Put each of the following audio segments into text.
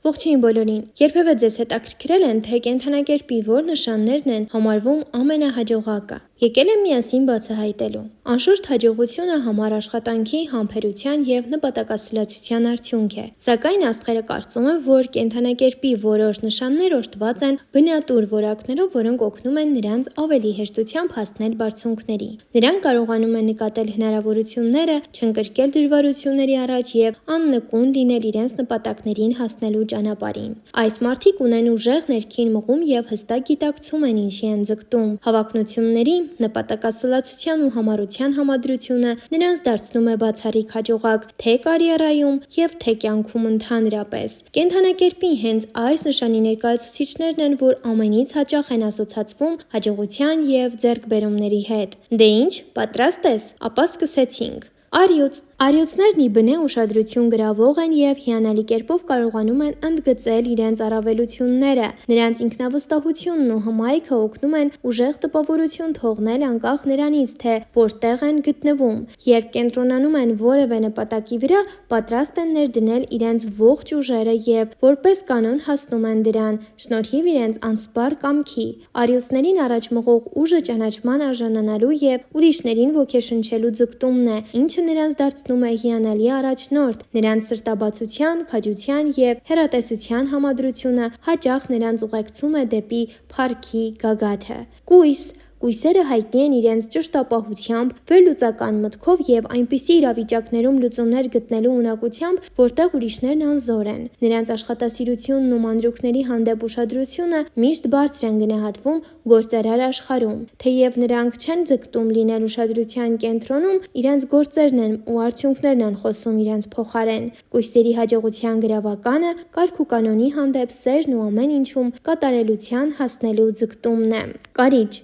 Ողջույն բոլորին։ Երբևէ ձեզ հետաքրքրել են, թե կենդանակերպի որ նշաններն են համարվում ամենահաջողակը։ Եկել եմ միասին բացահայտելու։ Անշուշտ հաջողությունը համառ աշխատանքի, համբերության և նպատակասլացության արդյունք է։ Սակայն աստղերը կարծում են, որ կենդանակերպի որոշ նշաններ օժտված են բնատուր որակներով, որոնք օգնում են նրանց ավելի հեշտությամբ հասնել բարձունքների։ Նրանք կարողանում են նկատել հնարավորությունները, չընկրկել դժվարությունների առաջ և աննկուն լինել իրենց նպատակներին հասնելու ճանապարհին։ Այս մարդիկ ունեն ուժեղ ներքին մղում և հստակ գիտակցում են ինչի են ձգտում։ Հավակնությունների, նպատակասլացության ու համառության համադրությունը նրանց դարձնում է բացառիկ հաջողակ թե կարիերայում և թե կյանքում ընդհանրապես։ Կենդանակերպի հենց այս նշանի ներկայացուցիչներն են, որ ամենից հաճախ են ասոցացվում հաջողության և ձեռքբերումների հետ։ Դե ինչ, պատրաստ ես, ապա սկսեցինք։ Արիոցներն ի բնե ուշադրություն գրավող են և հիանալի կերպով կարողանում են ընդգծել իրենց առավելությունները։ Նրանց ինքնավստահությունն ու հմայքը օգնում են ուժեղ տպավորություն թողնել անկախ նրանից, թե որտեղ են գտնվում։ Երբ կենտրոնանում են որևէ նպատակի վրա, պատրաստ են ներդնել իրենց ողջ ուժերը և որպես կանոն հասնում են դրան, շնորհիվ իրենց անսպառ կամքի։ Արիոցներին առաջ մղող ուժը ճանաչման արժանանալու և ուրիշներին ոգեշնչելու ձգտումն է, ինչը նրանց դարձնում է հիանալի առաջնորդ։ Նրանց սրտաբացության, քաջության և հեռատեսության համադրությունը հաճախ նրանց ուղեկցում է դեպի փառքի գագաթը։ Կույսերը հայտնի են իրենց ճշտապահությամբ, վերլուծական մտքով և այնպիսի իրավիճակներում լուծումներ գտնելու ունակությամբ, որտեղ ուրիշներն անզոր են։ Նրանց աշխատասիրությունն ու մանրուքների հանդեպ ուշադրությունը միշտ բարձր են գնահատվում գործարար աշխարհում։ Թեև նրանք չեն ձգտում լինել ուշադրության կենտրոնում, իրենց գործերն ու արդյունքներն են խոսում իրենց փոխարեն։ Կույսերի հաջողության գրավականը կարգուկանոնի հանդեպ սերն ու ամեն ինչում կատարելության հասնելու ձգտումն է։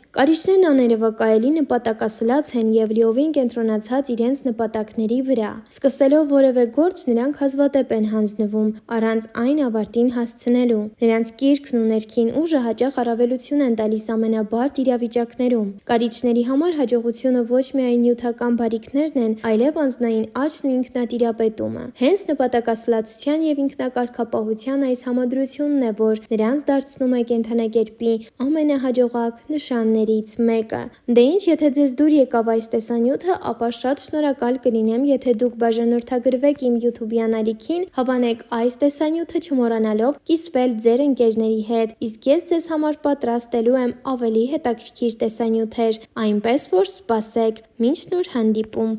Կարիճներն աներևակայելի նպատակասլաց են և լիովին կենտրոնացած իրենց նպատակների վրա։ Սկսելով որևէ գործ, նրանք հազվադեպ են հանձնվում, առանց այն ավարտին հասցնելու։ Նրանց կիրքն ու ներքին ուժը հաճախ առավելություն են տալիս ամենաբարդ իրավիճակներում։ Կարիճների համար հաջողությունը ոչ միայն նյութական բարիքներն են, այլև անձնային աճն ու ինքնատիրապետումը։ Հենց նպատակասլացության և ինքնակարգապահության այս համադրությունն է, որ նրանց դարձնում է կենդանակերպի ամենահաջողակ նշաններից մեկը։ Դե ինչ, եթե ձեզ դուր եկավ այս տեսանյութը, ապա շատ շնորհակալ կլինեմ, եթե դուք բաժանորդագրվեք իմ YouTube-յան ալիքին, հավանեք այս տեսանյութը չմոռանալով կիսվել ձեր ընկերների հետ, իսկ ես ձեզ համար պատրաստելու եմ ավելի հետաքրքիր տեսանյութեր, այնպես որ սպասեք, մինչ նոր հանդիպում։